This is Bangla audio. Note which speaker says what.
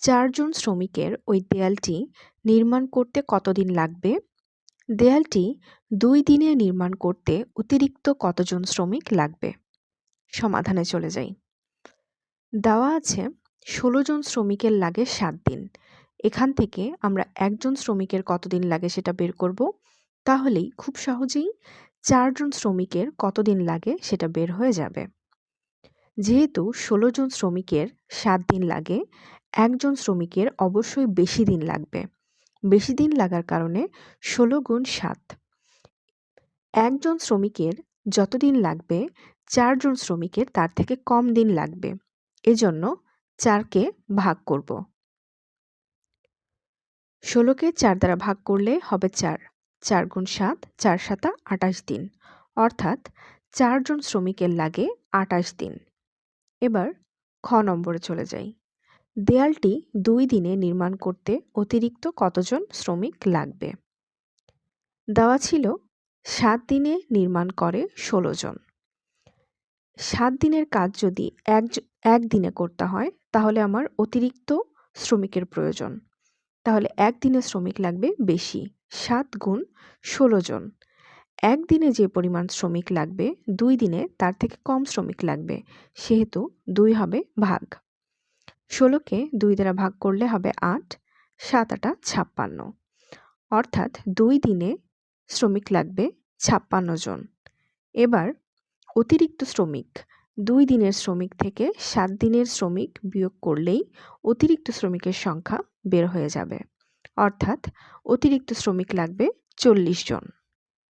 Speaker 1: ৪ জন শ্রমিকের ওই দেয়ালটি নির্মাণ করতে কতদিন লাগবে? দেয়ালটি ২ দিনে নির্মাণ করতে অতিরিক্ত কতজন শ্রমিক লাগবে? সমাধানে চলে যাই। দেওয়া আছে ১৬ জন শ্রমিকের লাগে ৭ দিন। এখান থেকে আমরা একজন শ্রমিকের কতদিন লাগে সেটা বের করব। তাহলেই খুব সহজেই ৪ জন শ্রমিকের কতদিন লাগে সেটা বের হয়ে যাবে। যেহেতু ১৬ জন শ্রমিকের ৭ দিন লাগে, একজন শ্রমিকের অবশ্যই বেশি দিন লাগবে। বেশি দিন লাগার কারণে ১৬ গুণ ৭। একজন শ্রমিকের যতদিন লাগবে ৪ জন শ্রমিকের তার থেকে কম দিন লাগবে। এজন্য ৪কে ভাগ করব। ১৬কে ৪ দ্বারা ভাগ করলে হবে ৪। ৪ গুণ ৭, ৪ ৭ ২৮ দিন। অর্থাৎ ৪ জন শ্রমিকের লাগে ২৮ দিন। এবার খ নম্বরে চলে যাই। দেয়ালটি ২ দিনে নির্মাণ করতে অতিরিক্ত কতজন শ্রমিক লাগবে? দেওয়া ছিল ৭ দিনে নির্মাণ করে ১৬ জন। ৭ দিনের কাজ যদি এক দিনে করতে হয় তাহলে আমার অতিরিক্ত শ্রমিকের প্রয়োজন। তাহলে একদিনে শ্রমিক লাগবে বেশি, ৭ গুণ ১৬ জন। একদিনে যে পরিমাণ শ্রমিক লাগবে ২ দিনে তার থেকে কম শ্রমিক লাগবে, সেহেতু ২ হবে ভাগ। ১৬কে ২ দ্বারা ভাগ করলে হবে ৮, ৭ ৮ ৫৬। অর্থাৎ ২ দিনে শ্রমিক লাগবে ৫৬ জন। এবার অতিরিক্ত শ্রমিক, ২ দিনের শ্রমিক থেকে ৭ দিনের শ্রমিক বিয়োগ করলেই অতিরিক্ত শ্রমিকের সংখ্যা বের হয়ে যাবে। অর্থাৎ অতিরিক্ত শ্রমিক লাগবে ৪০ জন।